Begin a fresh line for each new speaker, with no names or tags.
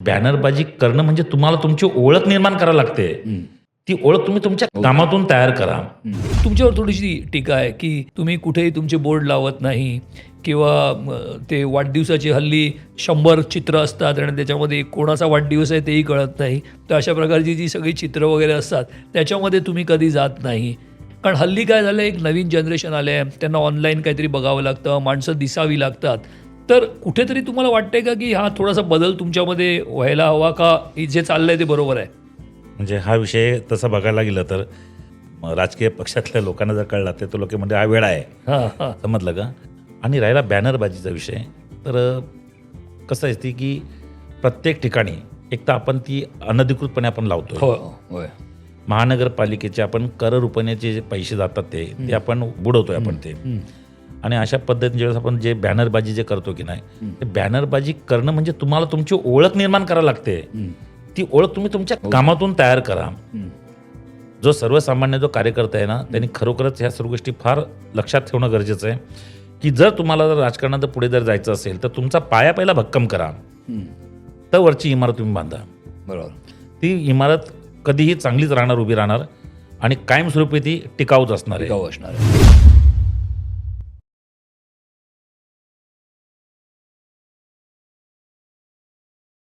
बॅनरबाजी करणं म्हणजे तुम्हाला तुमची ओळख निर्माण करावी लागते. ती ओळख तुम्ही तुमच्या कामातून तयार करा.
तुमच्यावर थोडीशी टीका आहे की तुम्ही कुठेही तुमचे बोर्ड लावत नाही किंवा ते वाढदिवसाची हल्ली 100 चित्र असतात आणि त्याच्यामध्ये कोणाचा वाढदिवस आहे तेही कळत नाही. तर अशा प्रकारची जी सगळी चित्र वगैरे असतात त्याच्यामध्ये तुम्ही कधी जात नाही. कारण हल्ली काय झालं, एक नवीन जनरेशन आलं आहे, त्यांना ऑनलाईन काहीतरी बघावं लागतं, माणसं दिसावी लागतात. तर कुठेतरी तुम्हाला वाटतंय का की हा थोडासा बदल तुमच्यामध्ये व्हायला हवा का, हे जे चाललंय ते बरोबर आहे?
म्हणजे हा विषय तसा बघायला गेलं तर राजकीय पक्षातल्या लोकांना जर कळला तर तो लोक म्हणजे हा वेळा आहे.
हां.
समजलं का? आणि राहिला बॅनरबाजीचा विषय, तर कसं असते की प्रत्येक ठिकाणी एक तर आपण ती अनधिकृतपणे आपण लावतो.
हो, होय.
महानगरपालिकेचे आपण कर रूपाने जे पैसे जातात ते आपण बुडवतोय आपण ते. आणि अशा पद्धतीने ज्यावेळेस आपण जे बॅनरबाजी जे करतो की नाही, ते बॅनरबाजी करणं म्हणजे तुम्हाला तुमची ओळख निर्माण करावी लागते. ती ओळख तुम्ही तुमच्या कामातून तयार करा. जो सर्वसामान्य जो कार्यकर्ता आहे ना, त्यांनी खरोखरच ह्या सर्व गोष्टी फार लक्षात ठेवणं गरजेचं आहे की जर तुम्हाला जर राजकारणात पुढे जर जायचं असेल तर तुमचा पाया पहिला भक्कम करा, तर वरची इमारत तुम्ही बांधा.
बरोबर.
ती इमारत कधीही चांगलीच राहणार, उभी राहणार आणि कायमस्वरूपी ती टिकाऊच असणार आहे.
टिकाऊ असणार आहे.